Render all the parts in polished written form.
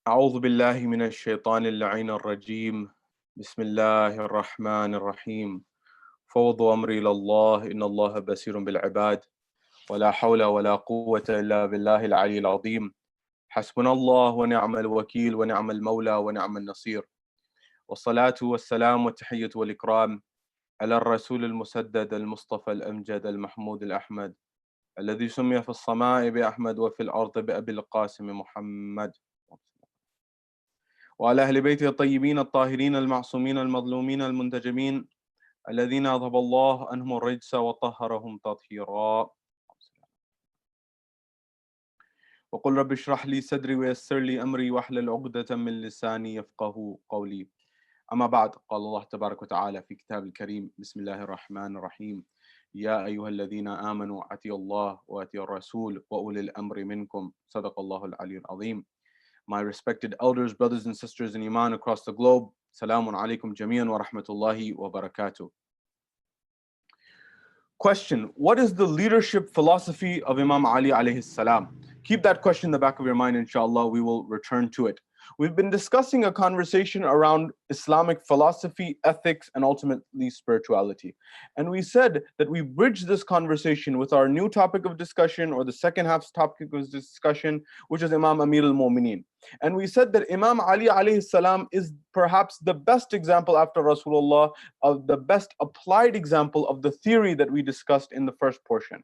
أعوذ بالله من الشيطان اللعين الرجيم. بسم الله الرحمن الرحيم. فوض أمري إلى الله إن الله بصير بالعباد. ولا حول ولا قوة إلا بالله العلي العظيم. حسبنا الله ونعم الوكيل ونعم المولى ونعم النصير. والصلاة والسلام والتحية والإكرام على الرسول المسدد المصطفى الأمجد المحمود الأحمد الذي سمي في السماء بأحمد وفي الأرض بأبي القاسم محمد، وعلى أهل بيته الطيبين الطاهرين المعصومين المظلومين المنتجمين الذين أذهب الله عنهم الرجس وطهرهم تطهيرا. وقل رب اشرح لي صدري ويسر لي أمري واحلل عقدة من لساني يفقه قولي. أما بعد، قال الله تبارك وتعالى في كتاب الكريم: بسم الله الرحمن الرحيم. يا أيها الذين آمنوا أطيعوا الله وأطيعوا الرسول وأولي الأمر منكم. صدق الله العلي العظيم. My respected elders, brothers and sisters in Iman across the globe, Salamun alaikum jami'an wa rahmatullahi wa barakatuh. Question: what is the leadership philosophy of Imam Ali alayhis salam? Keep that question in the back of your mind, inshallah. We will return to it. We've been discussing a conversation around Islamic philosophy, ethics, and ultimately spirituality. And we said that we bridge this conversation with our new topic of discussion, or the second half's topic of discussion, which is Imam Amir al-Mu'mineen. And we said that Imam Ali alayhi salam is perhaps the best example after Rasulullah, of the best applied example of the theory that we discussed in the first portion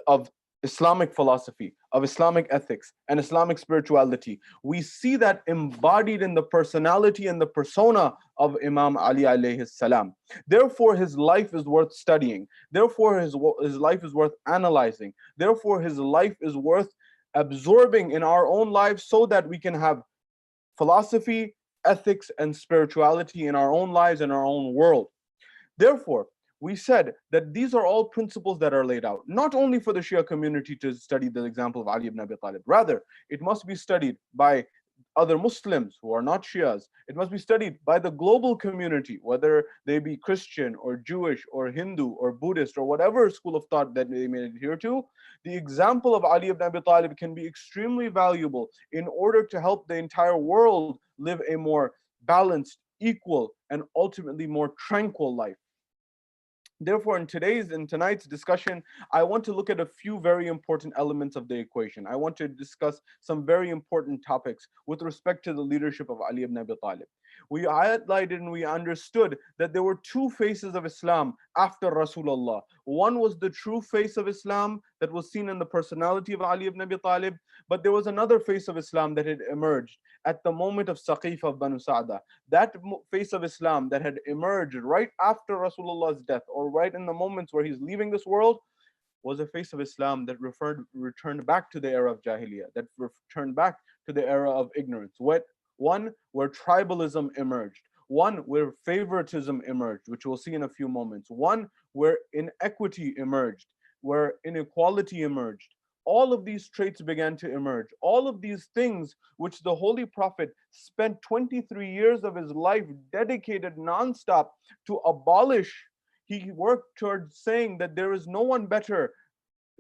of Islamic philosophy, of Islamic ethics, and Islamic spirituality. We see that embodied in the personality and the persona of Imam Ali alayhi salam. Therefore, his life is worth studying. Therefore, his life is worth analyzing. Therefore, his life is worth absorbing in our own lives so that we can have philosophy, ethics, and spirituality in our own lives and our own world. Therefore, we said that these are all principles that are laid out, not only for the Shia community to study the example of Ali ibn Abi Talib. Rather, it must be studied by other Muslims who are not Shias. It must be studied by the global community, whether they be Christian or Jewish or Hindu or Buddhist or whatever school of thought that they may adhere to. The example of Ali ibn Abi Talib can be extremely valuable in order to help the entire world live a more balanced, equal, and ultimately more tranquil life. Therefore, in tonight's discussion, I want to look at a few very important elements of the equation. I want to discuss some very important topics with respect to the leadership of Ali ibn Abi Talib. We highlighted and we understood that there were two faces of Islam after Rasulullah. One was the true face of Islam that was seen in the personality of Ali ibn Abi Talib, but there was another face of Islam that had emerged at the moment of Saqif of Banu Sa'da. That face of Islam that had emerged right after Rasulullah's death, or right in the moments where he's leaving this world, was a face of Islam that returned back to the era of Jahiliyyah, that returned back to the era of ignorance. One where tribalism emerged, one where favoritism emerged, which we'll see in a few moments, one where inequity emerged, where inequality emerged. All of these traits began to emerge. All of these things which the Holy Prophet spent 23 years of his life dedicated nonstop to abolish. He worked towards saying that there is no one better,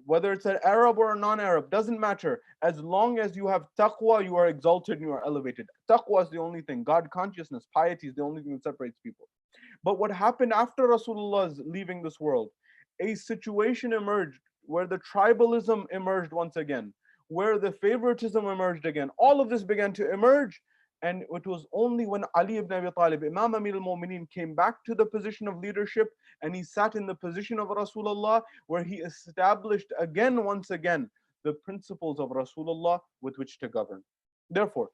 whether it's an Arab or a non-Arab, doesn't matter. As long as you have taqwa, you are exalted and you are elevated. Taqwa is the only thing. God consciousness, piety is the only thing that separates people. But what happened after Rasulullah's leaving this world? A situation emerged where the tribalism emerged once again, where the favoritism emerged again. All of this began to emerge. And it was only when Ali ibn Abi Talib, Imam Amir al-Mu'mineen, came back to the position of leadership and he sat in the position of Rasulullah, where he established once again, the principles of Rasulullah with which to govern. Therefore,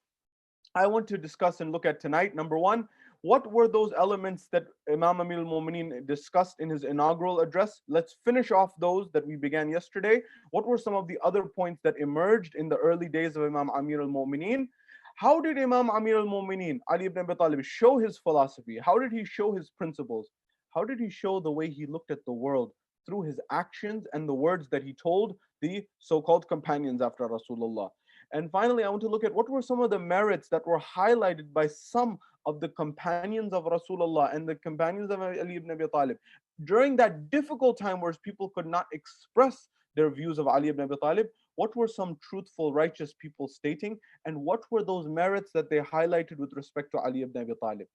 I want to discuss and look at tonight, number one, what were those elements that Imam Amir al-Mu'mineen discussed in his inaugural address? Let's finish off those that we began yesterday. What were some of the other points that emerged in the early days of Imam Amir al-Mu'mineen? How did Imam Amir al-Mu'mineen, Ali ibn Abi Talib, show his philosophy? How did he show his principles? How did he show the way he looked at the world through his actions and the words that he told the so-called companions after Rasulullah? And finally, I want to look at what were some of the merits that were highlighted by some of the companions of Rasulullah and the companions of Ali ibn Abi Talib during that difficult time where people could not express their views of Ali ibn Abi Talib. What were some truthful, righteous people stating? And what were those merits that they highlighted with respect to Ali ibn Abi Talib?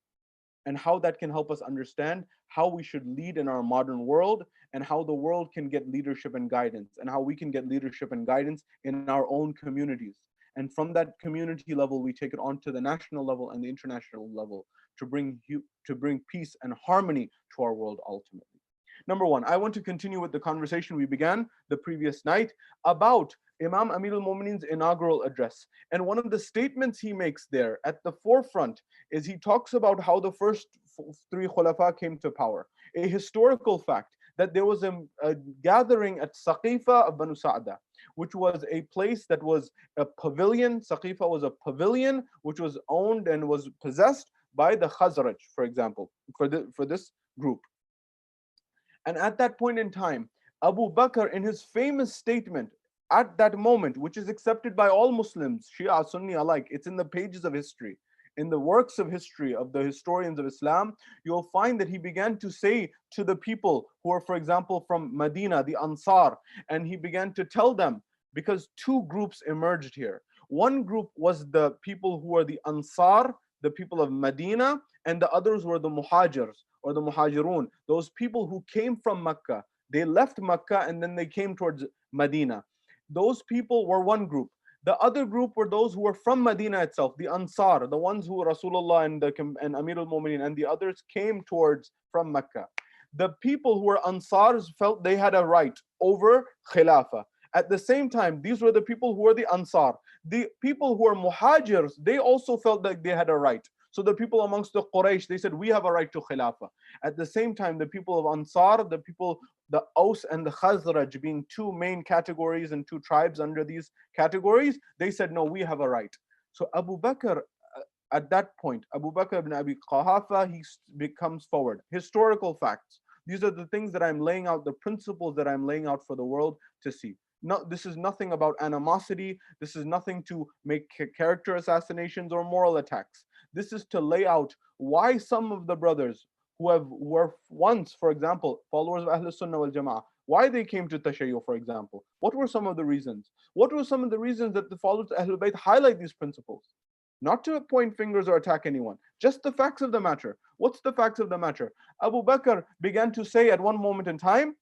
And how that can help us understand how we should lead in our modern world, and how the world can get leadership and guidance, and how we can get leadership and guidance in our own communities. And from that community level, we take it on to the national level and the international level to bring peace and harmony to our world ultimately. Number one, I want to continue with the conversation we began the previous night about Imam Amir al-Mu'mineen's inaugural address. And one of the statements he makes there at the forefront is he talks about how the first three khulafa came to power. A historical fact that there was a gathering at Saqifa of Banu Sa'da, which was a place that was a pavilion. Saqifa was a pavilion which was owned and was possessed by the Khazraj, for example, for this group. And at that point in time, Abu Bakr, in his famous statement at that moment, which is accepted by all Muslims, Shia, Sunni alike, it's in the pages of history, in the works of history of the historians of Islam, you'll find that he began to say to the people who are, for example, from Medina, the Ansar, and he began to tell them, because two groups emerged here. One group was the people who are the Ansar, the people of Medina, and the others were the Muhajirs or the Muhajirun, those people who came from Mecca. They left Mecca and then they came towards Medina. Those people were one group. The other group were those who were from Medina itself, the Ansar, the ones who Rasoolallah and Amir al-Mu'mineen and the others came towards from Mecca. The people who were Ansars felt they had a right over Khilafah. At the same time, these were the people who were the Ansar. The people who were Muhajirs, they also felt that they had a right. So the people amongst the Quraysh, they said, we have a right to Khilafah. At the same time, the people of Ansar, the Aus and the Khazraj being two main categories and two tribes under these categories, they said, no, we have a right. So Abu Bakr, at that point, Abu Bakr ibn Abi Quhafa, he comes forward. Historical facts. These are the things that I'm laying out, the principles that I'm laying out for the world to see. No, this is nothing about animosity. This is nothing to make character assassinations or moral attacks. This is to lay out why some of the brothers who were once, for example, followers of Ahlus Sunnah wal Jama'ah, why they came to Tashayyu, for example. What were some of the reasons? What were some of the reasons that the followers of Ahlul Bayt highlight these principles? Not to point fingers or attack anyone, just the facts of the matter. What's the facts of the matter? Abu Bakr began to say at one moment in time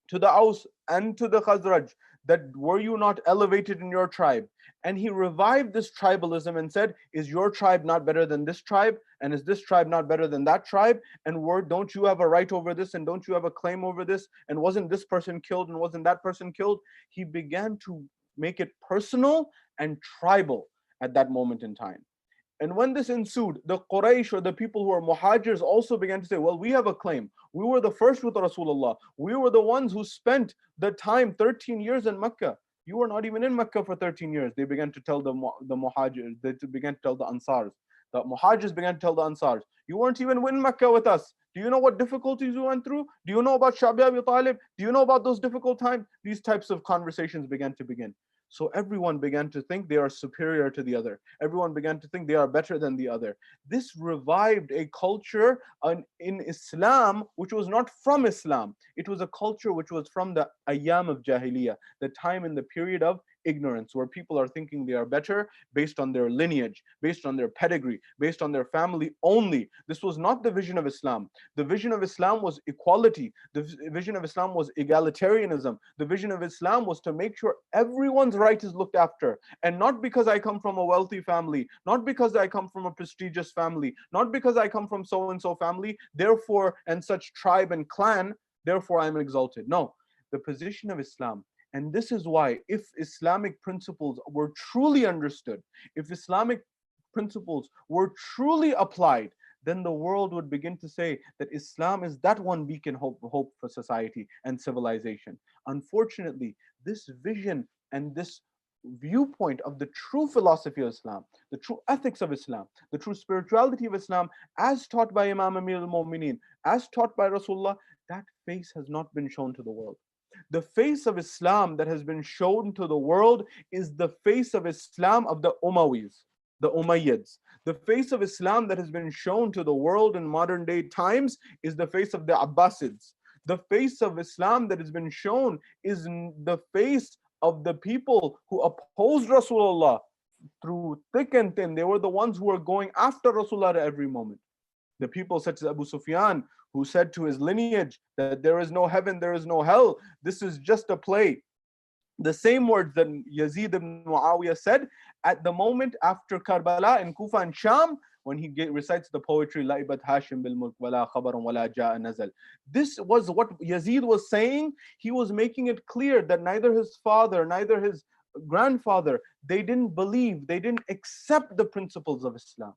to the Aus and to the Khazraj that were you not elevated in your tribe? And he revived this tribalism and said, is your tribe not better than this tribe? And is this tribe not better than that tribe? And don't you have a right over this? And don't you have a claim over this? And wasn't this person killed? And wasn't that person killed? He began to make it personal and tribal at that moment in time. And when this ensued, the Quraysh or the people who are Muhajirs also began to say, well, we have a claim. We were the first with Rasulullah. We were the ones who spent the time 13 years in Mecca. You were not even in Mecca for 13 years. They began to tell the Muhajirs, they began to tell the Ansars. The Muhajirs began to tell the Ansars, you weren't even in Mecca with us. Do you know what difficulties we went through? Do you know about Shabeer Abi Talib? Do you know about those difficult times? These types of conversations began to begin. So everyone began to think they are superior to the other. Everyone began to think they are better than the other. This revived a culture in Islam which was not from Islam. It was a culture which was from the Ayyam of Jahiliyyah, the time in the period of ignorance, where people are thinking they are better based on their lineage, based on their pedigree, based on their family only. This was not the vision of Islam. The vision of Islam was equality. The vision of Islam was egalitarianism. The vision of Islam was to make sure everyone's right is looked after. And not because I come from a wealthy family, not because I come from a prestigious family, not because I come from so-and-so family, therefore, and such tribe and clan, therefore I'm exalted. No, the position of Islam. And this is why, if Islamic principles were truly understood, if Islamic principles were truly applied, then the world would begin to say that Islam is that one beacon hope for society and civilization. Unfortunately, this vision and this viewpoint of the true philosophy of Islam, the true ethics of Islam, the true spirituality of Islam, as taught by Imam Amir al-Mu'mineen, as taught by Rasulullah, that face has not been shown to the world. The face of Islam that has been shown to the world is the face of Islam of the Umayyads, the Umayyads. The face of Islam that has been shown to the world in modern day times is the face of the Abbasids. The face of Islam that has been shown is the face of the people who opposed Rasulullah through thick and thin. They were the ones who were going after Rasulullah at every moment. The people such as Abu Sufyan, who said to his lineage that there is no heaven, there is no hell, this is just a play. The same words that Yazid ibn Muawiyah said at the moment after Karbala in Kufa and Sham, when he recites the poetry, Laibat Hashim bil mulk wala khabarun wala ja'a nazal. This was what Yazid was saying. He was making it clear that neither his father, neither his grandfather, they didn't believe, they didn't accept the principles of Islam.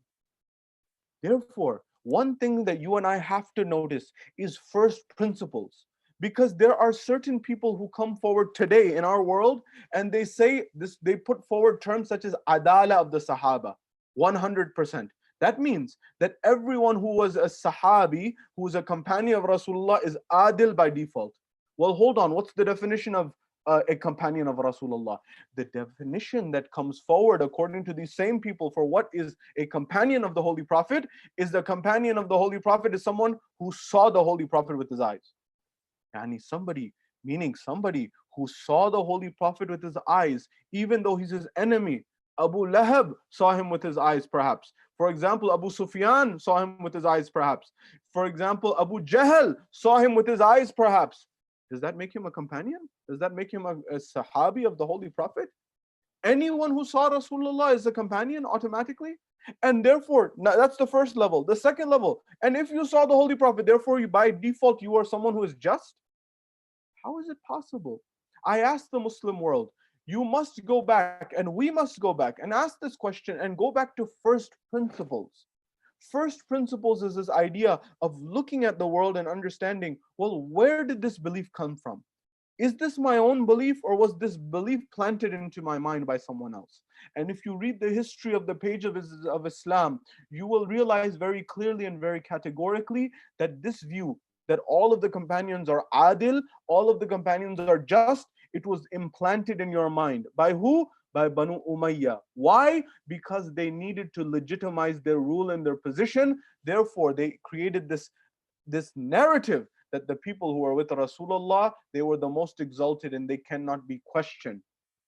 Therefore, one thing that you and I have to notice is first principles. Because there are certain people who come forward today in our world and they say this, they put forward terms such as adala of the Sahaba, 100%. That means that everyone who was a Sahabi, who is a companion of Rasulullah, is adil by default. Well, hold on, what's the definition of a companion of Rasulullah? The definition that comes forward according to these same people for what is a companion of the Holy Prophet is the companion of the Holy Prophet is someone who saw the Holy Prophet with his eyes. Yani somebody, meaning somebody who saw the Holy Prophet with his eyes, even though he's his enemy. Abu Lahab saw him with his eyes perhaps. For example, Abu Sufyan saw him with his eyes perhaps. For example, Abu Jahl saw him with his eyes perhaps. Does that make him a companion? Does that make him a Sahabi of the Holy Prophet? Anyone who saw Rasulullah is a companion automatically. And therefore, that's the first level. The second level, and if you saw the Holy Prophet, therefore you by default you are someone who is just? How is it possible? I ask the Muslim world, you must go back and we must go back and ask this question and go back to first principles. First principles is this idea of looking at the world and understanding, well, where did this belief come from? Is this my own belief or was this belief planted into my mind by someone else? And if you read the history of the page of Islam, you will realize very clearly and very categorically that this view, that all of the companions are adil, all of the companions are just, it was implanted in your mind. By who? By Banu Umayyah. Why? Because they needed to legitimize their rule and their position. Therefore, they created this narrative that the people who are with Rasulullah, they were the most exalted and they cannot be questioned.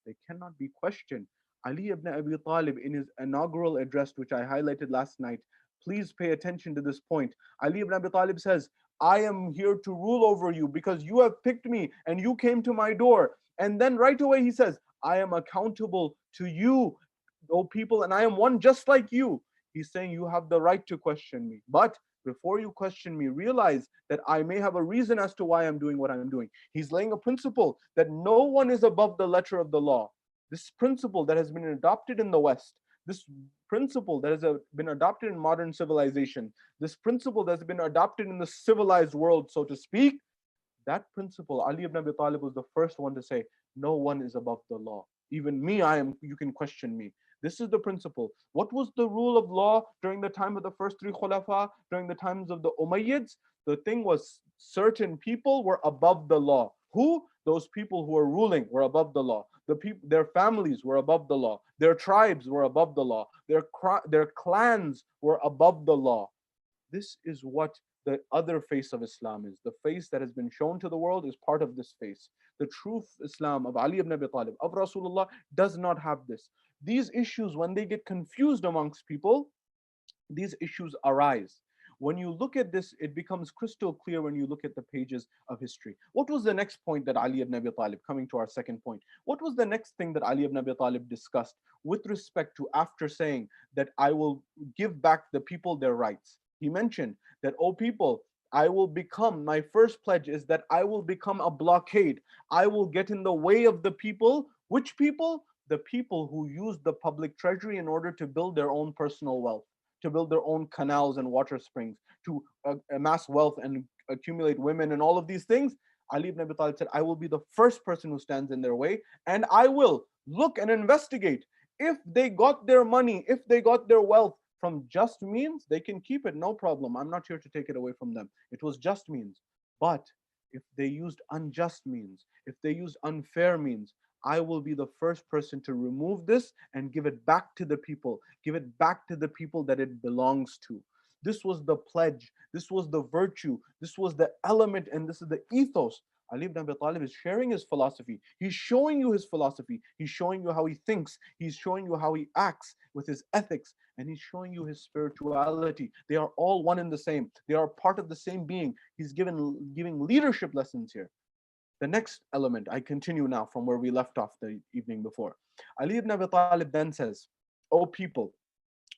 They cannot be questioned. Ali ibn Abi Talib, in his inaugural address, which I highlighted last night, please pay attention to this point. Ali ibn Abi Talib says, I am here to rule over you because you have picked me and you came to my door. And then right away he says, I am accountable to you, O people, and I am one just like you. He's saying you have the right to question me. But before you question me, realize that I may have a reason as to why I'm doing what I'm doing. He's laying a principle that no one is above the letter of the law. This principle that has been adopted in the West, this principle that has been adopted in modern civilization, this principle that's been adopted in the civilized world, so to speak, that principle, Ali ibn Abi Talib was the first one to say, no one is above the law. Even me, you can question me. This is the principle. What was the rule of law during the time of the first three Khulafa, during the times of the Umayyads? The thing was, certain people were above the law. Who? Those people who were ruling were above the law. Their families were above the law. Their tribes were above the law. Their clans were above the law. This is what the other face of Islam is. The face that has been shown to the world is part of this face. The true Islam of Ali ibn Abi Talib, of Rasulullah, does not have this. These issues, when they get confused amongst people, these issues arise. When you look at this, it becomes crystal clear when you look at the pages of history. What was the next point that Ali ibn Abi Talib, coming to our second point, what was the next thing that Ali ibn Abi Talib discussed with respect to after saying that I will give back the people their rights? He mentioned that, oh people, I will become, my first pledge is that I will become a blockade. I will get in the way of the people. Which people? The people who use the public treasury in order to build their own personal wealth, to build their own canals and water springs, to amass wealth and accumulate women and all of these things. Ali ibn Abi Talib said, I will be the first person who stands in their way, and I will look and investigate. If they got their money, if they got their wealth from just means, they can keep it, no problem. I'm not here to take it away from them. It was just means. But if they used unjust means, if they used unfair means, I will be the first person to remove this and give it back to the people. Give it back to the people that it belongs to. This was the pledge. This was the virtue. This was the element, and this is the ethos Ali ibn Abi Talib is sharing his philosophy. He's showing you his philosophy. He's showing you how he thinks. He's showing you how he acts with his ethics. And he's showing you his spirituality. They are all one and the same. They are part of the same being. He's giving leadership lessons here. The next element, I continue now from where we left off the evening before. Ali ibn Abi Talib then says, "O people,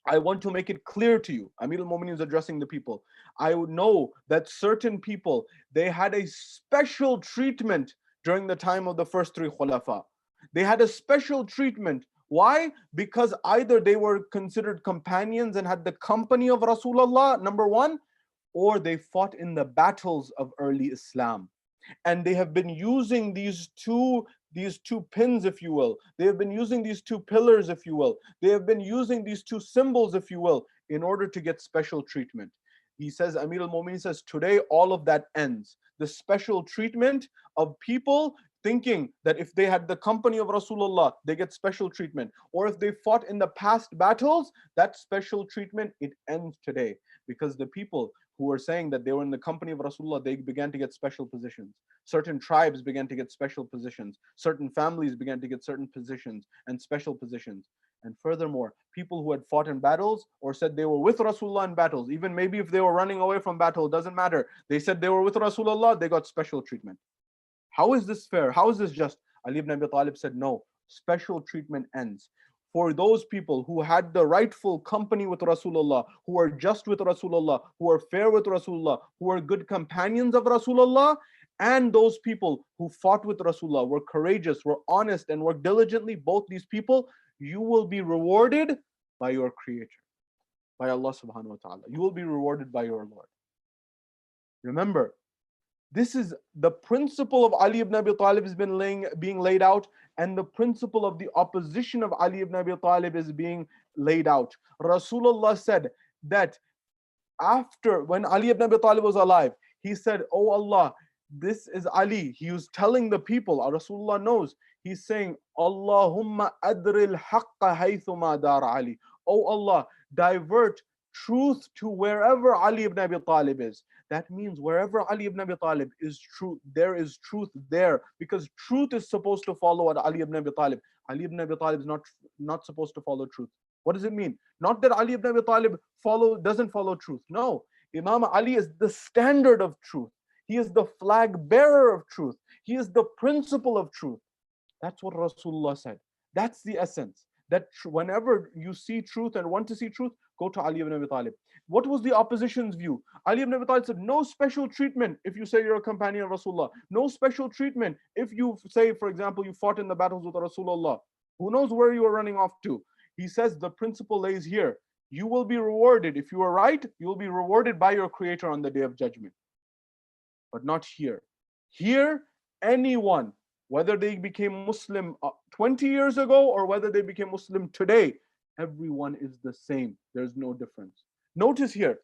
I want to make it clear to you." Amir al-Mu'mineen is addressing the people. "I know that certain people, they had a special treatment during the time of the first three khulafa. They had a special treatment. Why? Because either they were considered companions and had the company of Rasulallah, number one, or they fought in the battles of early Islam. And they have been using these two pins, if you will. They have been using these two pillars, if you will. They have been using these two symbols, if you will, in order to get special treatment." He says, Amir al-Mu'mineen says, today all of that ends. The special treatment of people thinking that if they had the company of Rasulullah, they get special treatment. Or if they fought in the past battles, that special treatment, it ends today. Because the people who were saying that they were in the company of Rasulullah, they began to get special positions. Certain tribes began to get special positions. Certain families began to get certain positions and special positions. And furthermore, people who had fought in battles or said they were with Rasulullah in battles, even maybe if they were running away from battle, it doesn't matter. They said they were with Rasulullah, they got special treatment. How is this fair? How is this just? Ali ibn Abi Talib said, no, special treatment ends. For those people who had the rightful company with Rasulullah, who are just with Rasulullah, who are fair with Rasulullah, who are good companions of Rasulullah, and those people who fought with Rasulullah, were courageous, were honest, and worked diligently, both these people, you will be rewarded by your Creator, by Allah subhanahu wa ta'ala. You will be rewarded by your Lord. Remember, this is the principle of Ali ibn Abi Talib is being laid out, and the principle of the opposition of Ali ibn Abi Talib is being laid out. Rasulullah said that after, when Ali ibn Abi Talib was alive, he said, "Oh Allah, this is Ali." He was telling the people, Rasulullah knows, he's saying, "Allahumma adril haqqa haythuma dar Ali." Oh Allah, divert truth to wherever Ali ibn Abi Talib is. That means wherever Ali ibn Abi Talib is true, there is truth there, because truth is supposed to follow Ali ibn Abi Talib. Ali ibn Abi Talib is not supposed to follow truth. What does it mean? Not that Ali ibn Abi Talib doesn't follow truth. No, Imam Ali is the standard of truth. He is the flag bearer of truth. He is the principle of truth. That's what Rasulullah said. That's the essence. That whenever you see truth and want to see truth, go to Ali ibn Abi Talib. What was the opposition's view? Ali ibn Abi Talib said, no special treatment if you say you're a companion of Rasulullah. No special treatment if you say, for example, you fought in the battles with Rasulullah. Who knows where you are running off to? He says the principle lays here. You will be rewarded. If you are right, you will be rewarded by your Creator on the Day of Judgment. But not here. Here, anyone, whether they became Muslim 20 years ago or whether they became Muslim today, everyone is the same. There's no difference. Notice here,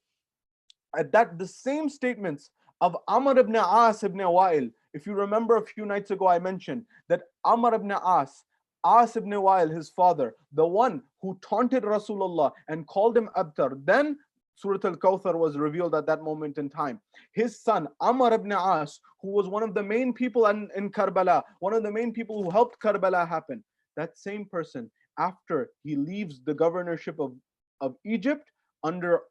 at that the same statements of Amr ibn As ibn Wa'il. If you remember a few nights ago, I mentioned that Amr ibn As ibn Wa'il, his father, the one who taunted Rasulullah and called him Abtar. Then Surah Al-Kawthar was revealed at that moment in time. His son, Amr ibn As, who was one of the main people in Karbala, one of the main people who helped Karbala happen, that same person, after he leaves the governorship of Egypt under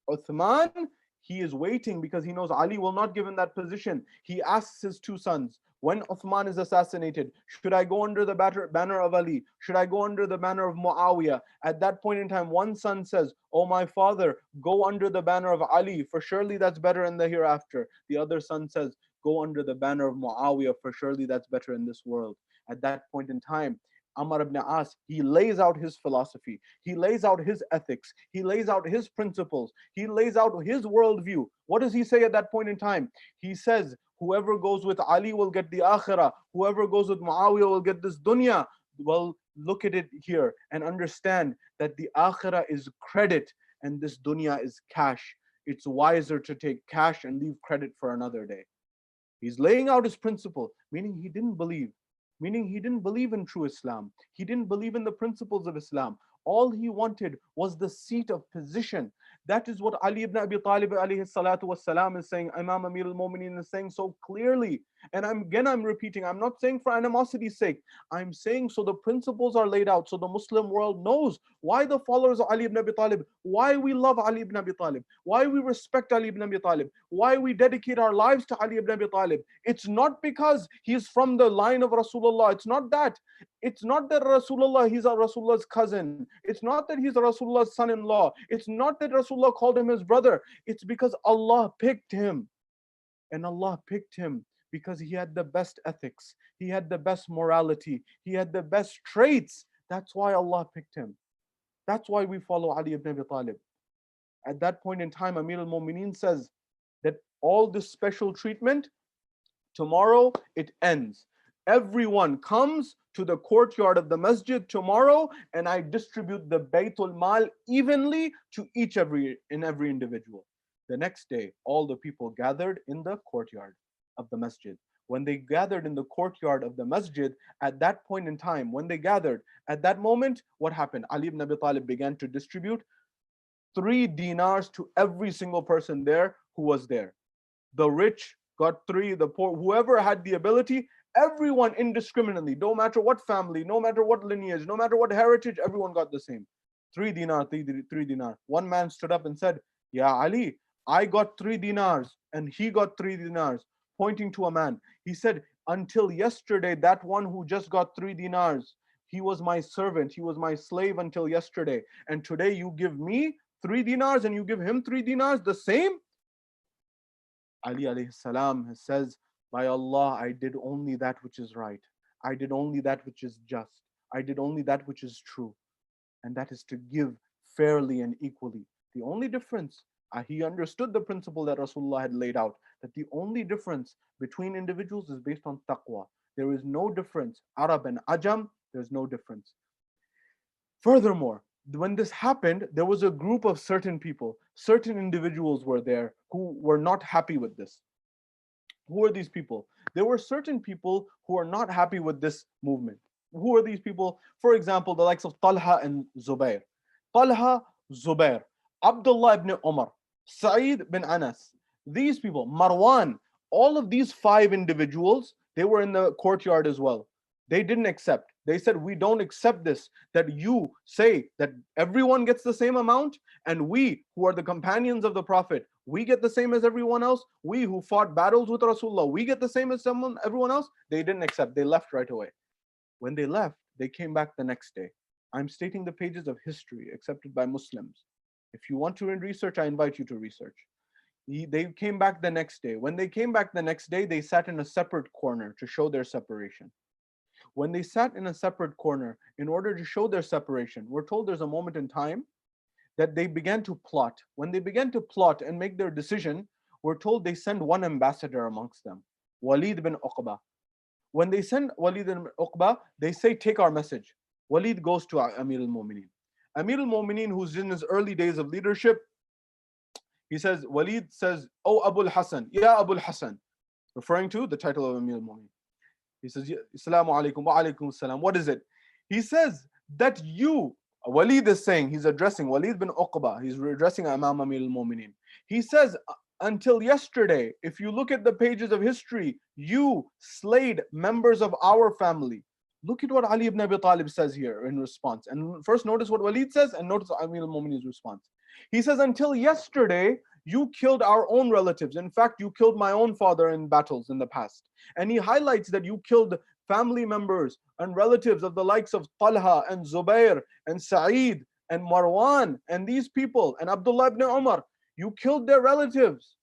Uthman, he is waiting because he knows Ali will not give him that position. He asks his two sons, when Uthman is assassinated, should I go under the banner of Ali? Should I go under the banner of Muawiyah? At that point in time, one son says, oh my father, go under the banner of Ali, for surely that's better in the hereafter. The other son says, go under the banner of Muawiyah, for surely that's better in this world. At that point in time, Amr ibn As, he lays out his philosophy, he lays out his ethics, he lays out his principles, he lays out his worldview. What does he say at that point in time? He says, whoever goes with Ali will get the akhirah, whoever goes with Muawiyah will get this dunya. Well, look at it here and understand that the akhirah is credit and this dunya is cash. It's wiser to take cash and leave credit for another day. He's laying out his principle, meaning he didn't believe in true Islam. He didn't believe in the principles of Islam. All he wanted was the seat of position. That is what Ali ibn Abi Talib alayhi salatu was salam is saying. Imam Amir al-Mu'mineen is saying so clearly And I'm repeating, I'm not saying for animosity's sake. I'm saying so the principles are laid out, so the Muslim world knows why the followers of Ali ibn Abi Talib, why we love Ali ibn Abi Talib, why we respect Ali ibn Abi Talib, why we dedicate our lives to Ali ibn Abi Talib. It's not because he's from the line of Rasulullah. It's not that. It's not that Rasulullah, he's a Rasulullah's cousin. It's not that he's a Rasulullah's son-in-law. It's not that Rasulullah called him his brother. It's because Allah picked him. And Allah picked him because he had the best ethics, he had the best morality, he had the best traits. That's why Allah picked him. That's why we follow Ali ibn Abi Talib. At that point in time, Amir al-Mu'mineen says that all this special treatment, tomorrow it ends. Everyone comes to the courtyard of the masjid tomorrow, and I distribute the Baytul Mal evenly to every individual. The next day, all the people gathered in the courtyard of the masjid. When they gathered in the courtyard of the masjid, at that point in time, when they gathered, at that moment, what happened? Ali ibn Abi Talib began to distribute 3 dinars to every single person there who was there. The rich got 3, the poor, whoever had the ability, everyone indiscriminately, no matter what family, no matter what lineage, no matter what heritage, everyone got the same. 3 dinar, 3 dinar. One man stood up and said, "Ya Ali, I got 3 dinars and he got 3 dinars," pointing to a man. He said, "Until yesterday, that one who just got 3 dinars, he was my servant, he was my slave until yesterday. And today you give me 3 dinars and you give him 3 dinars, the same?" Ali Alehissalaam says, "By Allah, I did only that which is right. I did only that which is just. I did only that which is true. And that is to give fairly and equally." The only difference, he understood the principle that Rasulullah had laid out, that the only difference between individuals is based on taqwa. There is no difference. Arab and Ajam, there's no difference. Furthermore, when this happened, there was a group of certain people, certain individuals were there who were not happy with this. Who are these people? There were certain people who are not happy with this movement. Who are these people? For example, the likes of Talha and Zubair. Talha, Zubair, Abdullah ibn Umar, Sayid bin Anas. These people, Marwan, all of these 5 individuals, they were in the courtyard as well. They didn't accept. They said, "We don't accept this, that you say that everyone gets the same amount, and we who are the companions of the Prophet, we get the same as everyone else. We who fought battles with Rasulullah, we get the same as everyone else." They didn't accept. They left right away. When they left, they came back the next day. I'm stating the pages of history accepted by Muslims. If you want to research, I invite you to research. They came back the next day. When they came back the next day, they sat in a separate corner to show their separation. When they sat in a separate corner, in order to show their separation, we're told there's a moment in time that they began to plot. When they began to plot and make their decision, we're told they send one ambassador amongst them, Walid bin Uqba. When they send Walid bin Uqba, they say, "Take our message." Walid goes to Amir al-Mu'mineen. Amir al-Mu'mineen, who's in his early days of leadership, Walid says, "Oh Abu al-Hasan, Ya Abu al-Hasan," referring to the title of Amir al-Mu'mineen. He says, "Assalamu alaikum wa alaikum assalam." What is it? He says that you, Walid is saying, he's addressing Walid bin Uqba, he's addressing Imam Amir al-Mu'mineen. He says, "Until yesterday, if you look at the pages of history, you slayed members of our family." Look at what Ali ibn Abi Talib says here in response. And first notice what Walid says and notice Amir al-Mu'mineen's response. He says, "Until yesterday, you killed our own relatives. In fact, you killed my own father in battles in the past." And he highlights that you killed family members and relatives of the likes of Talha and Zubair and Sayid and Marwan and these people and Abdullah ibn Umar. You killed their relatives.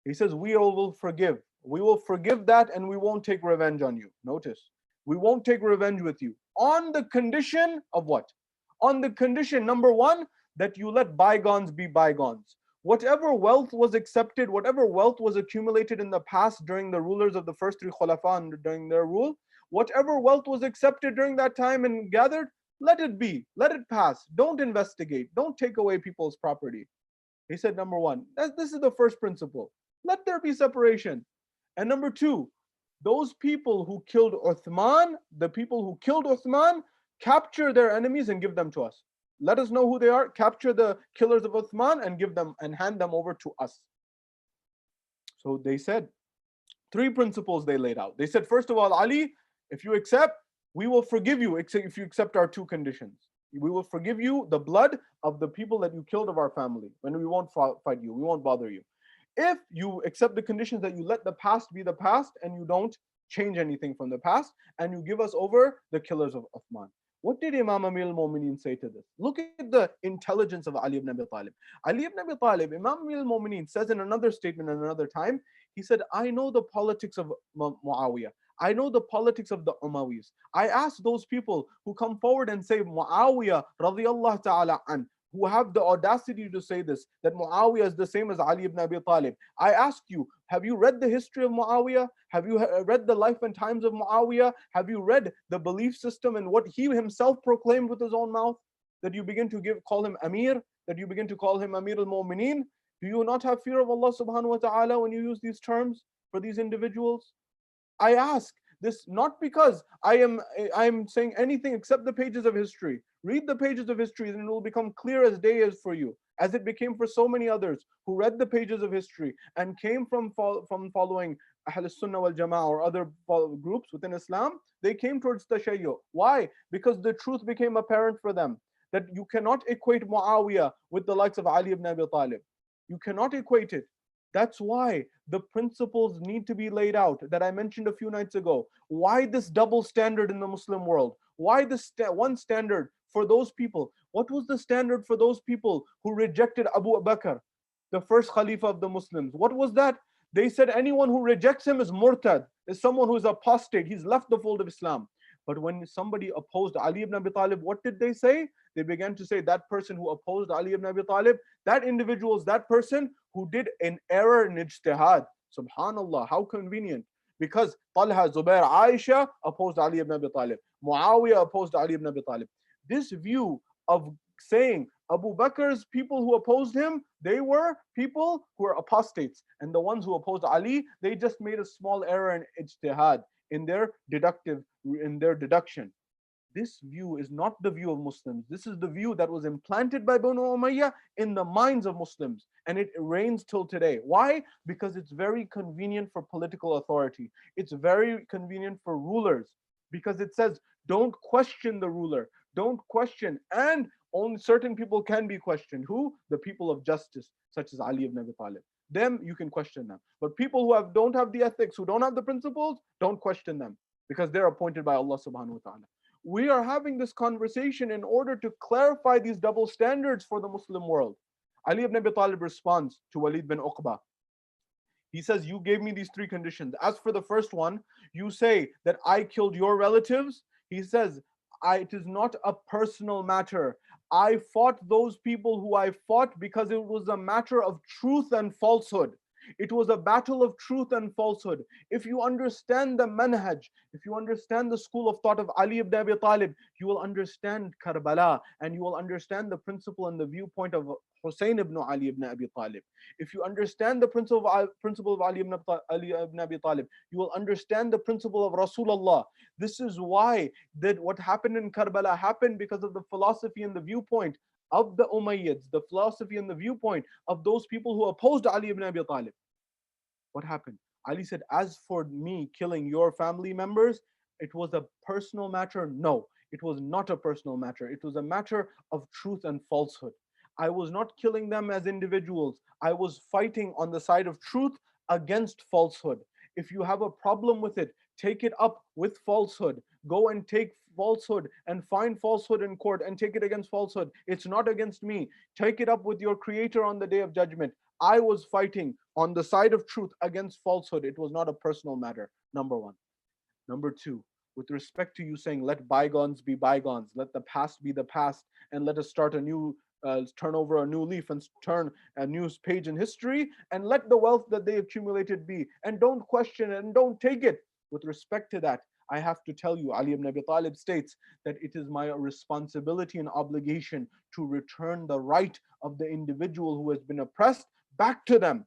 He says, "We will forgive. We will forgive that and we won't take revenge on you." Notice, we won't take revenge with you. On the condition of what? On the condition, number 1, that you let bygones be bygones. Whatever wealth was accepted, whatever wealth was accumulated in the past during the rulers of the first 3 Khulafa and during their rule, whatever wealth was accepted during that time and gathered, let it be, let it pass. Don't investigate, don't take away people's property. He said, number 1, this is the first principle. Let there be separation. And number 2, those people who killed Uthman, the people who killed Uthman, capture their enemies and give them to us. Let us know who they are, capture the killers of Uthman and give them and hand them over to us. So they said, Three principles they laid out. They said, first of all, Ali, if you accept, we will forgive you if you accept our two conditions. We will forgive you the blood of the people that you killed of our family, and we won't fight you, we won't bother you. If you accept the conditions that you let the past be the past and you don't change anything from the past, and you give us over the killers of Uthman. What did Imam Amir al-Mu'mineen say to this? Look at the intelligence of Ali ibn Abi Talib. Ali ibn Abi Talib, Imam Amir al-Mu'mineen says in another statement in another time, he said, I know the politics of Muawiyah. I know the politics of the Umayyas. I ask those people who come forward and say Muawiyah radiyallahu ta'ala an, who have the audacity to say this, that Muawiyah is the same as Ali ibn Abi Talib. I ask you, have you read the history of Muawiyah? Have you read the life and times of Muawiyah? Have you read the belief system and what he himself proclaimed with his own mouth? That you begin to call him Amir, that you begin to call him Amir al-Mu'mineen? Do you not have fear of Allah subhanahu wa ta'ala when you use these terms for these individuals? I ask this not because I am saying anything except the pages of history. Read the pages of history and it will become clear as day is for you, as it became for so many others who read the pages of history and came from following Ahl Sunnah wal Jama'ah or other groups within Islam. They came towards Tashayyu. Why? Because the truth became apparent for them that you cannot equate Muawiyah with the likes of Ali ibn Abi Talib. You cannot equate it. That's why the principles need to be laid out that I mentioned a few nights ago. Why this double standard in the Muslim world? Why this one standard for those people? What was the standard for those people who rejected Abu Bakr, the first Khalifa of the Muslims? What was that? They said anyone who rejects him is murtad, is someone who is apostate. He's left the fold of Islam. But when somebody opposed Ali ibn Abi Talib, what did they say? They began to say that person who opposed Ali ibn Abi Talib, that individual is that person who did an error in ijtihad. Subhanallah, how convenient. Because Talha, Zubair, Aisha opposed Ali ibn Abi Talib. Muawiyah opposed Ali ibn Abi Talib. This view of saying Abu Bakr's people who opposed him, they were people who were apostates. And the ones who opposed Ali, they just made a small error in ijtihad, in their deduction. This view is not the view of Muslims. This is the view that was implanted by Banu Umayyah in the minds of Muslims, and it reigns till today. Why? Because it's very convenient for political authority. It's very convenient for rulers, because it says, don't question the ruler, don't question, and only certain people can be questioned. Who? The people of justice, such as Ali ibn Abi Talib. Them, you can question them. But people who don't have the ethics, who don't have the principles, don't question them, because they're appointed by Allah subhanahu wa ta'ala. We are having this conversation in order to clarify these double standards for the Muslim world. Ali ibn Abi Talib responds to Walid bin Uqba. He says, you gave me these three conditions. As for the first one, you say that I killed your relatives. He says, it is not a personal matter. I fought those people who I fought because it was a matter of truth and falsehood. It was a battle of truth and falsehood. If you understand the manhaj, if you understand the school of thought of Ali ibn Abi Talib, you will understand Karbala, and you will understand the principle and the viewpoint of Hussein ibn Ali ibn Abi Talib. If you understand the principle of Ali ibn Abi Talib, you will understand the principle of Rasulallah. This is why that what happened in Karbala happened because of the philosophy and the viewpoint of the Umayyads, the philosophy and the viewpoint of those people who opposed Ali ibn Abi Talib. What happened? Ali said, as for me killing your family members, it was a personal matter. No, it was not a personal matter. It was a matter of truth and falsehood. I was not killing them as individuals. I was fighting on the side of truth against falsehood. If you have a problem with it, take it up with falsehood. Go and take falsehood and find falsehood in court and take it against falsehood. It's not against me. Take it up with your creator on the day of judgment. I was fighting on the side of truth against falsehood. It was not a personal matter, number one. Number two, with respect to you saying, let bygones be bygones, let the past be the past, and let us start a new, turn over a new leaf and turn a new page in history, and let the wealth that they accumulated be, and don't question it and don't take it. With respect to that, I have to tell you, Ali ibn Abi Talib states that it is my responsibility and obligation to return the right of the individual who has been oppressed back to them.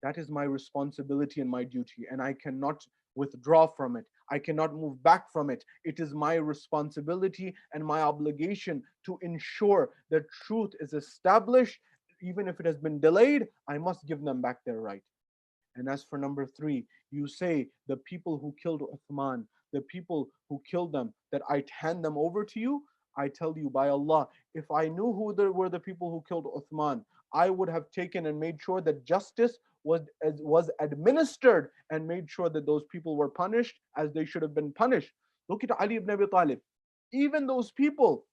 That is my responsibility and my duty, and I cannot withdraw from it. I cannot move back from it. It is my responsibility and my obligation to ensure that truth is established. Even if it has been delayed, I must give them back their right. And as for number three, you say the people who killed Uthman, the people who killed them, that I hand them over to you. I tell you by Allah, if I knew who were the people who killed Uthman, I would have taken and made sure that justice was administered and made sure that those people were punished as they should have been punished. Look at Ali ibn Abi Talib. Even those people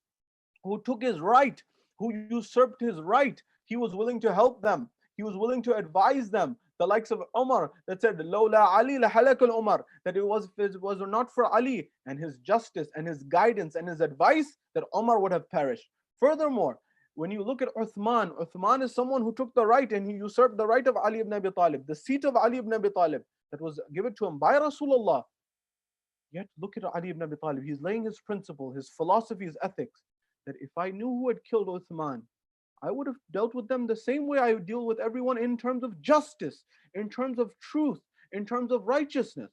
who took his right, who usurped his right, he was willing to help them. He was willing to advise them. The likes of Umar that said, "Lawla Ali la halakal Umar," that if it was not for Ali and his justice and his guidance and his advice, that Umar would have perished. Furthermore, when you look at Uthman, Uthman is someone who took the right and he usurped the right of Ali ibn Abi Talib, the seat of Ali ibn Abi Talib that was given to him by Rasulullah. Yet look at Ali ibn Abi Talib. He's laying his principle, his philosophy, his ethics, that if I knew who had killed Uthman, I would have dealt with them the same way I would deal with everyone in terms of justice, in terms of truth, in terms of righteousness.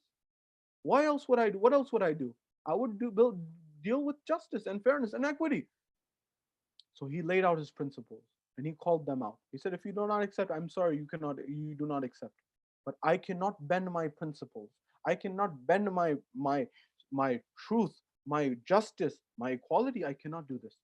Why else would I do? What else would I do? I would deal with justice and fairness and equity. So he laid out his principles and he called them out. He said, if you do not accept, I'm sorry, you do not accept. But I cannot bend my principles. I cannot bend my truth, my justice, my equality. I cannot do this.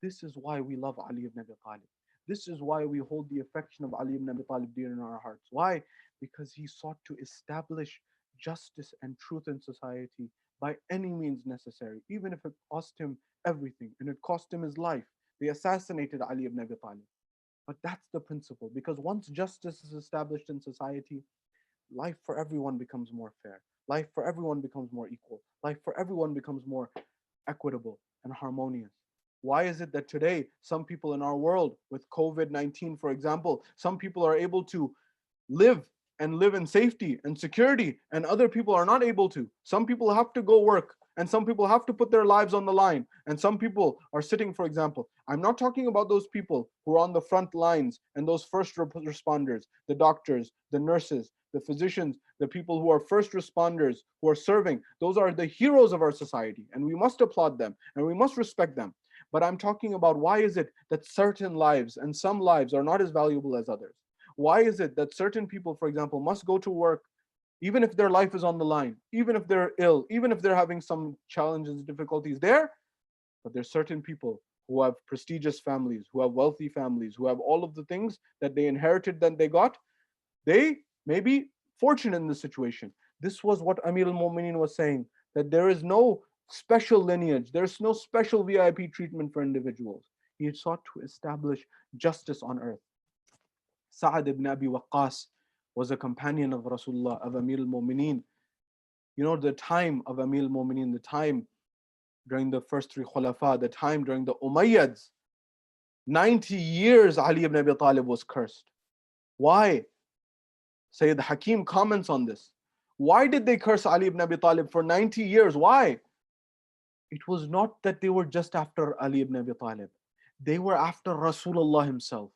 This is why we love Ali ibn Abi Talib. This is why we hold the affection of Ali ibn Abi Talib dear in our hearts. Why? Because he sought to establish justice and truth in society by any means necessary, even if it cost him everything and it cost him his life. They assassinated Ali ibn Abi Talib. But that's the principle, because once justice is established in society, life for everyone becomes more fair. Life for everyone becomes more equal. Life for everyone becomes more equitable and harmonious. Why is it that today, some people in our world, with COVID-19, for example, some people are able to live in safety and security, and other people are not able to? Some people have to go work, and some people have to put their lives on the line, and some people are sitting, for example. I'm not talking about those people who are on the front lines and those first responders, the doctors, the nurses, the physicians, the people who are first responders, who are serving. Those are the heroes of our society, and we must applaud them and we must respect them. But I'm talking about, why is it that certain lives and some lives are not as valuable as others? Why is it that certain people, for example, must go to work even if their life is on the line, even if they're ill, even if they're having some challenges, difficulties there? But there's certain people who have prestigious families, who have wealthy families, who have all of the things that they inherited, that they got. They may be fortunate in this situation. This was what Amir al-Mu'mineen was saying, that there is no special lineage, there's no special VIP treatment for individuals. He sought to establish justice on earth. Sa'ad ibn Abi Waqqas was a companion of Rasulullah, of Amir al-Mu'mineen. You know, the time of Amir al-Mu'mineen, the time during the first three Khulafa, the time during the Umayyads, 90 years Ali ibn Abi Talib was cursed. Why? Sayyid Hakim comments on this. Why did they curse Ali ibn Abi Talib for 90 years? Why? It was not that they were just after Ali ibn Abi Talib. They were after Rasulullah himself.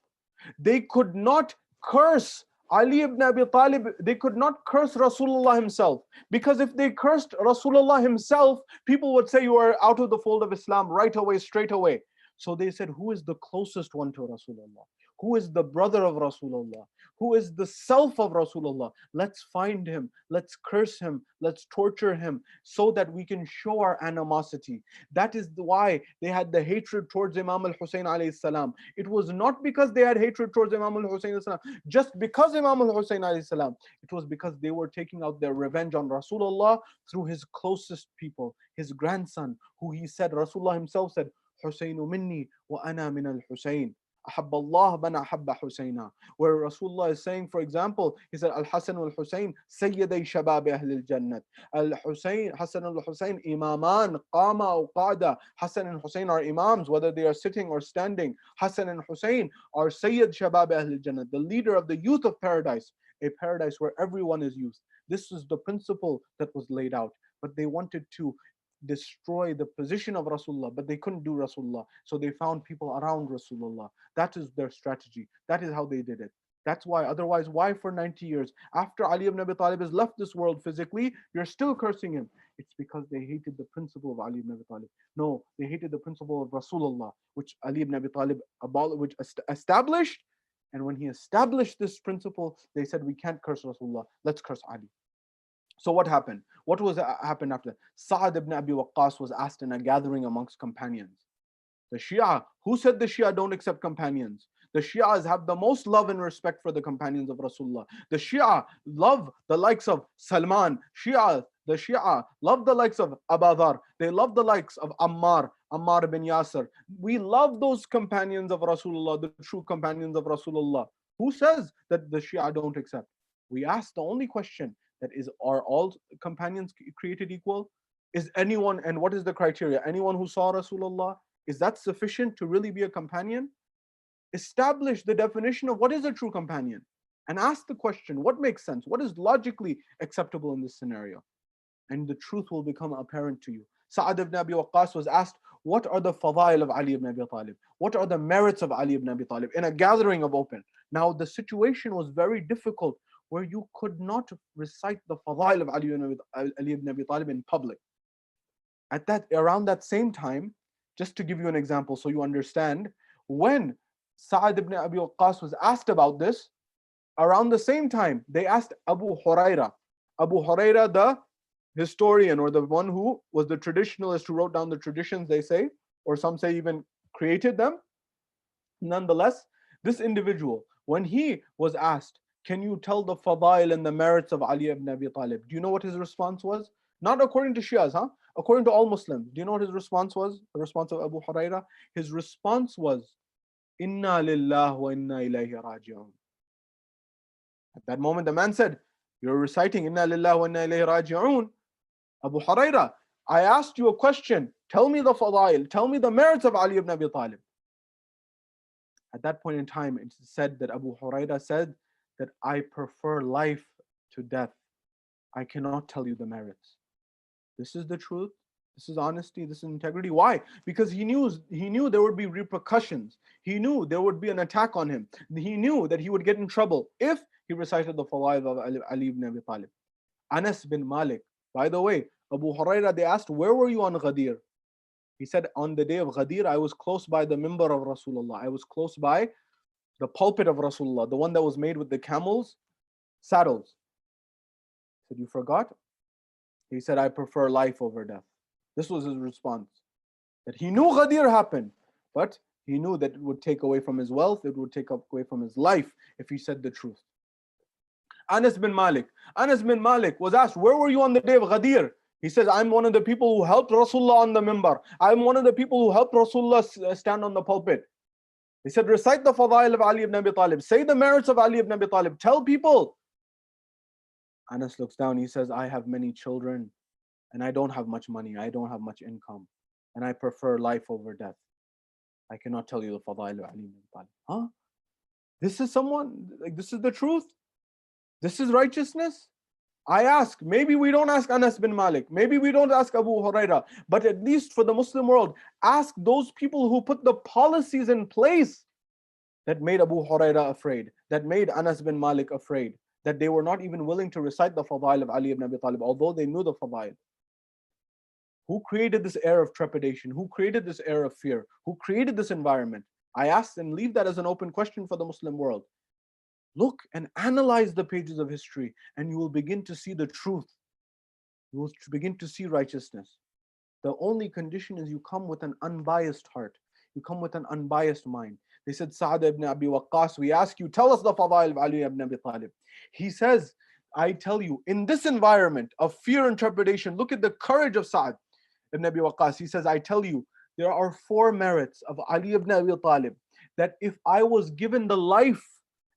They could not curse Ali ibn Abi Talib, they could not curse Rasulullah himself. Because if they cursed Rasulullah himself, people would say you are out of the fold of Islam right away, straight away. So they said, who is the closest one to Rasulullah? Who is the brother of Rasulullah? Who is the self of Rasulullah? Let's find him, let's curse him, let's torture him, so that we can show our animosity. That is why they had the hatred towards Imam al-Hussein Alehissalaam. It was not because they had hatred towards Imam al-Hussein Alehissalaam, just because Imam al-Hussein Alehissalaam. It was because they were taking out their revenge on Rasulullah through his closest people, his grandson, who he said, Rasulullah himself said, Husseinu minni wa ana min al-Hussein. أحب الله من أحب حسينا. Where Rasulullah is saying, for example, he said, Al-Hasan wal-Husayn سيدي شباب أهل الجنة. Al-Husayn, Hasan al-Husayn, imaman, qama aw qada. Hasan and Husayn are imams, whether they are sitting or standing. Hasan and Husayn are Sayyid Shabab Ahl al-Jannah, the leader of the youth of paradise, a paradise where everyone is youth. This is the principle that was laid out. But they wanted to destroy the position of Rasulullah, but they couldn't do Rasulullah. So they found people around Rasulullah. That is their strategy. That is how they did it. That's why, otherwise, why for 90 years? After Ali ibn Abi Talib has left this world physically, you're still cursing him. It's because they hated the principle of Ali ibn Abi Talib. No, they hated the principle of Rasulullah, which Ali ibn Abi Talib established And when he established this principle, they said, we can't curse Rasulullah, let's curse Ali. So what happened? What happened after that? Sa'ad ibn Abi Waqqas was asked in a gathering amongst companions. The Shia, who said the Shia don't accept companions? The Shias have the most love and respect for the companions of Rasulullah. The Shia love the likes of Salman. The Shia love the likes of Abu Dhar. They love the likes of Ammar bin Yasir. We love those companions of Rasulullah, the true companions of Rasulullah. Who says that the Shia don't accept? We ask the only question, that is, are all companions created equal? Is anyone, and what is the criteria? Anyone who saw Rasulullah, is that sufficient to really be a companion? Establish the definition of what is a true companion and ask the question, what makes sense? What is logically acceptable in this scenario? And the truth will become apparent to you. Sa'ad ibn Abi Waqqas was asked, what are the fadail of Ali ibn Abi Talib? What are the merits of Ali ibn Abi Talib? In a gathering of open. Now the situation was very difficult where you could not recite the fadail of Ali ibn Abi Talib in public. Around that same time, just to give you an example so you understand, when Sa'ad ibn Abi Waqqas was asked about this, around the same time, they asked Abu Huraira. Abu Huraira, the historian, or the one who was the traditionalist who wrote down the traditions, they say, or some say even created them. Nonetheless, this individual, when he was asked, can you tell the fadail and the merits of Ali ibn Abi Talib? Do you know what his response was? Not according to Shias, according to all Muslims. Do you know what his response was? The response of Abu Huraira? His response was, Inna lillah wa inna ilayhi raji'un. At that moment, the man said, you're reciting Inna lillah wa inna ilayhi raji'un. Abu Huraira, I asked you a question. Tell me the fadail. Tell me the merits of Ali ibn Abi Talib. At that point in time, it's said that Abu Huraira said that I prefer life to death. I cannot tell you the merits. This is the truth. This is honesty. This is integrity. Why? Because he knew there would be repercussions. He knew there would be an attack on him. He knew that he would get in trouble if he recited the fadail of Ali ibn Abi Talib. Anas bin Malik. By the way, Abu Huraira, they asked, where were you on Ghadeer? He said, on the day of Ghadeer, I was close by the mimbar of Rasulullah. I was close by the pulpit of Rasulullah, the one that was made with the camels' saddles. He said, you forgot? He said, I prefer life over death. This was his response. That he knew Ghadeer happened, but he knew that it would take away from his wealth, it would take away from his life if he said the truth. Anas bin Malik was asked, where were you on the day of Ghadeer? He says, I'm one of the people who helped Rasulullah on the mimbar. I'm one of the people who helped Rasulullah stand on the pulpit. He said, recite the fadail of Ali ibn Abi Talib. Say the merits of Ali ibn Abi Talib. Tell people. Anas looks down. He says, I have many children and I don't have much money. I don't have much income. And I prefer life over death. I cannot tell you the fadail of Ali ibn Abi Talib. This is this is the truth? This is righteousness? I ask, maybe we don't ask Anas bin Malik, maybe we don't ask Abu Huraira, but at least for the Muslim world, ask those people who put the policies in place that made Abu Huraira afraid, that made Anas bin Malik afraid, that they were not even willing to recite the fadail of Ali ibn Abi Talib, although they knew the fadail. Who created this air of trepidation? Who created this air of fear? Who created this environment? I ask and leave that as an open question for the Muslim world. Look and analyze the pages of history and you will begin to see the truth. You will begin to see righteousness. The only condition is you come with an unbiased heart. You come with an unbiased mind. They said, Sa'ad ibn Abi Waqqas, we ask you, tell us the fadail of Ali ibn Abi Talib. He says, I tell you, in this environment of fear and trepidation, look at the courage of Sa'ad ibn Abi Waqqas. He says, I tell you, there are 4 merits of Ali ibn Abi Talib that if I was given the life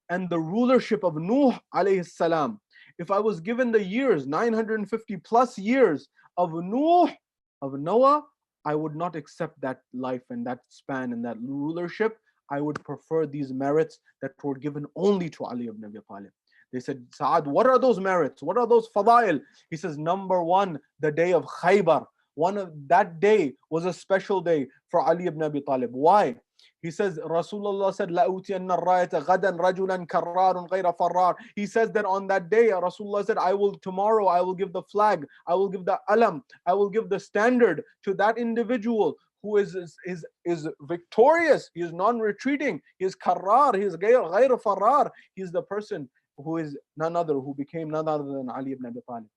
and the rulership of Nuh Alehissalaam, if I was given the years, 950 plus years of Noah, I would not accept that life and that span and that rulership. I would prefer these merits that were given only to Ali ibn Abi Talib. They said, Sa'ad, what are those merits? What are those fadail? He says, number 1, the day of Khaybar. That day was a special day for Ali ibn Abi Talib. Why? He says, Rasulullah said, لَأُوتِيَنَّ الرَّايَةَ غَدًا رَجُلًا كَرَّارٌ غَيْرَ فَرَّارٌ. He says that on that day, Rasulullah said, tomorrow I will give the flag, I will give the alam, I will give the standard to that individual is victorious. He is non-retreating. He is karrar. He is ghayr farrar. He is the person who is none other, who became none other than Ali ibn Abi Talib.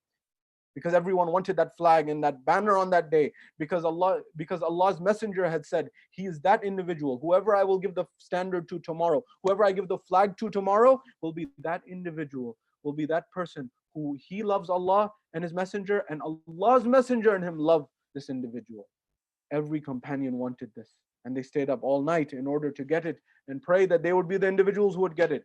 Because everyone wanted that flag and that banner on that day, because Allah's messenger had said, he is that individual. Whoever I will give the standard to tomorrow, whoever I give the flag to tomorrow, will be that individual, will be that person who he loves Allah and his messenger, and Allah's messenger and him love this individual. Every companion wanted this, and they stayed up all night in order to get it and pray that they would be the individuals who would get it.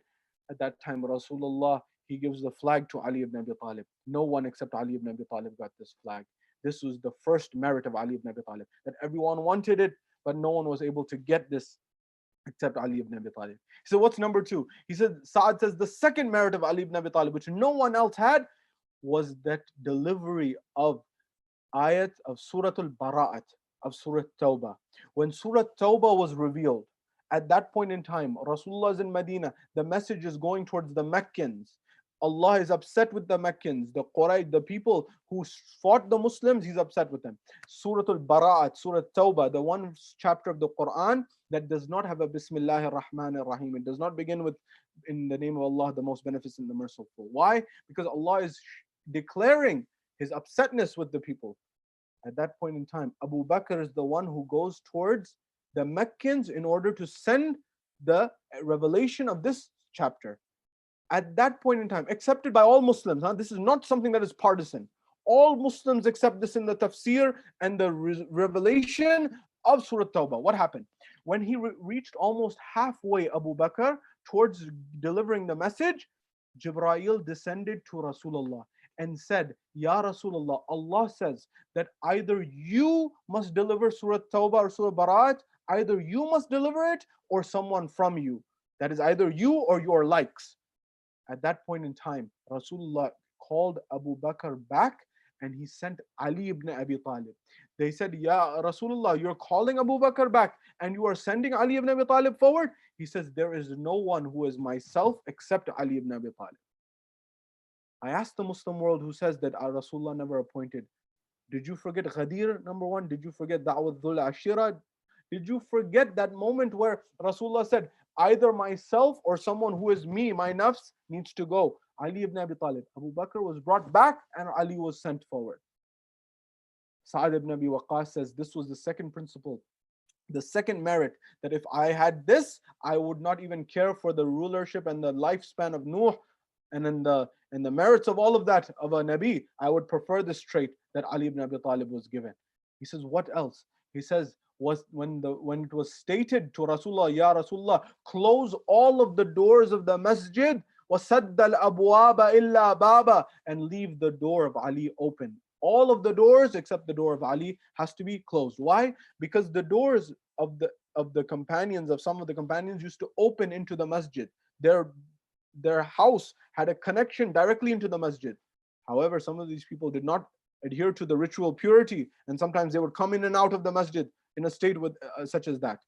At that time, Rasulullah, he gives the flag to Ali ibn Abi Talib. No one except Ali ibn Abi Talib got this flag. This was the first merit of Ali ibn Abi Talib, that everyone wanted it, but no one was able to get this except Ali ibn Abi Talib. He said, what's number two? He said, Sa'ad says, the second merit of Ali ibn Abi Talib, which no one else had, was that delivery of ayat of Surah Al-Bara'at, of Surah Tawbah. When Surah Tawbah was revealed, at that point in time, Rasulullah is in Medina, the message is going towards the Meccans. Allah is upset with the Meccans, the Quraysh, the people who fought the Muslims, he's upset with them. Surah Al-Bara'at, Surah Tawbah, the one chapter of the Quran that does not have a Bismillahir Rahmanir Rahim. It does not begin with, in the name of Allah, the most beneficent, the merciful. Why? Because Allah is declaring his upsetness with the people. At that point in time, Abu Bakr is the one who goes towards the Meccans in order to send the revelation of this chapter. At that point in time, accepted by all Muslims. This is not something that is partisan. All Muslims accept this in the tafsir and the revelation of Surah Tawbah. What happened? When he reached almost halfway, Abu Bakr, towards delivering the message, Jibreel descended to Rasulullah and said, Ya Rasulullah, Allah says that either you must deliver Surah Tawbah or Surah Bara'at, either you must deliver it or someone from you. That is either you or your likes. At that point in time, Rasulullah called Abu Bakr back and he sent Ali ibn Abi Talib. They said, Ya Rasulullah, you're calling Abu Bakr back and you are sending Ali ibn Abi Talib forward? He says, there is no one who is myself except Ali ibn Abi Talib. I asked the Muslim world who says that Rasulullah never appointed. Did you forget Ghadeer, number one? Did you forget Da'wat Dhul Ashira? Did you forget that moment where Rasulullah said, either myself or someone who is me, my nafs, needs to go? Ali ibn Abi Talib. Abu Bakr was brought back and Ali was sent forward. Sa'ad ibn Abi Waqqas says this was the second principle, the second merit, that if I had this, I would not even care for the rulership and the lifespan of Nuh and the merits of all of that of a Nabi. I would prefer this trait that Ali ibn Abi Talib was given. He says, what else? He says, when it was stated to Rasulullah, Ya Rasulullah, close all of the doors of the masjid, وَسَدَّ الْأَبْوَابَ إِلَّا بَابًا, and leave the door of Ali open. All of the doors except the door of Ali has to be closed. Why? Because the doors of the companions, of some of the companions, used to open into the masjid. Their house had a connection directly into the masjid. However, some of these people did not adhere to the ritual purity, and sometimes they would come in and out of the masjid in a state with such as that.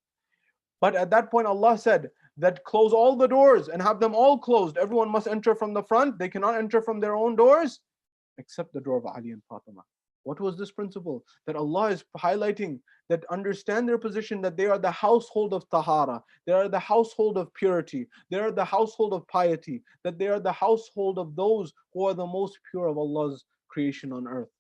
But at that point, Allah said that close all the doors and have them all closed. Everyone must enter from the front. They cannot enter from their own doors except the door of Ali and Fatima. What was this principle? That Allah is highlighting, that understand their position, that they are the household of tahara, they are the household of purity, they are the household of piety, that they are the household of those who are the most pure of Allah's creation on earth.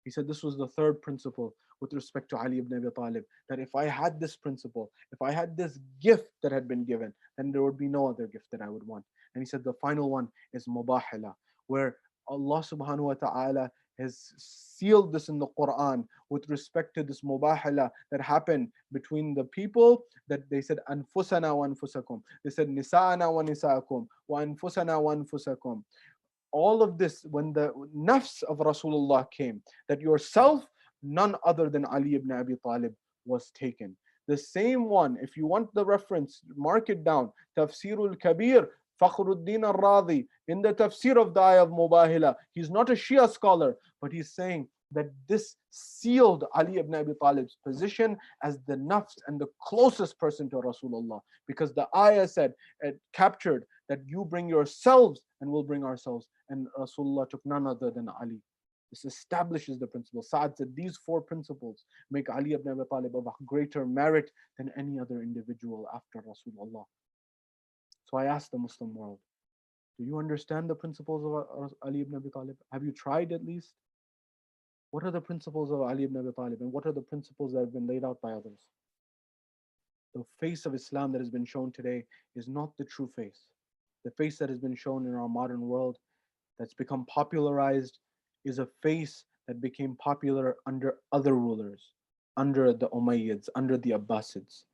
He said this was the third principle with respect to Ali ibn Abi Talib, that if I had this principle, if I had this gift that had been given, then there would be no other gift that I would want. And he said the final one is mubahala, where Allah subhanahu wa ta'ala has sealed this in the Quran with respect to this mubahala that happened between the people, that they said anfusana wa anfusakum, they said nisa'ana wa nisa'akum wa anfusana wa anfusakum. All of this, when the nafs of Rasulullah came, that yourself, none other than Ali ibn Abi Talib was taken. The same one, if you want the reference, mark it down. Tafsirul Kabir, Fakhruddin al-Radhi, in the tafsir of the ayah of Mubahila, he's not a Shia scholar, but he's saying that this sealed Ali ibn Abi Talib's position as the nafs and the closest person to Rasulullah, because the ayah said, it captured that you bring yourselves and we'll bring ourselves, and Rasulullah took none other than Ali. This establishes the principle. Sa'ad said these four principles make Ali ibn Abi Talib of a greater merit than any other individual after Rasulullah. So I ask the Muslim world, do you understand the principles of Ali ibn Abi Talib? Have you tried at least? What are the principles of Ali ibn Abi Talib, and what are the principles that have been laid out by others? The face of Islam that has been shown today is not the true face. The face that has been shown in our modern world that's become popularized is a face that became popular under other rulers, under the Umayyads, under the Abbasids.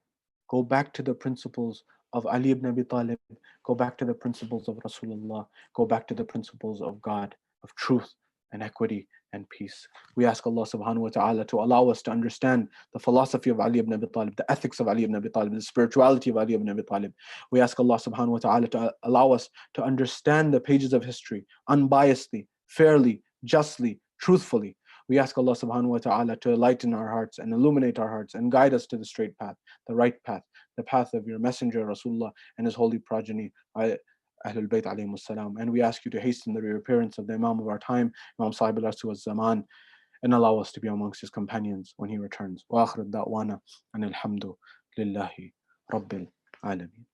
Go back to the principles of Ali ibn Abi Talib, go back to the principles of Rasulullah, go back to the principles of God, of truth and equity and peace. We ask Allah subhanahu wa ta'ala to allow us to understand the philosophy of Ali ibn Abi Talib, the ethics of Ali ibn Abi Talib, the spirituality of Ali ibn Abi Talib. We ask Allah subhanahu wa ta'ala to allow us to understand the pages of history unbiasedly, fairly, justly, truthfully. We ask Allah subhanahu wa ta'ala to enlighten our hearts and illuminate our hearts and guide us to the straight path, the right path, the path of your messenger Rasulullah and his holy progeny, Ahlul Bayt alayhimussalam. And we ask you to hasten the reappearance of the Imam of our time, Imam Sahib al-Asr wal-Zaman, and allow us to be amongst his companions when he returns. Wa akhir da'wana anil hamdu lillahi rabbil alameen.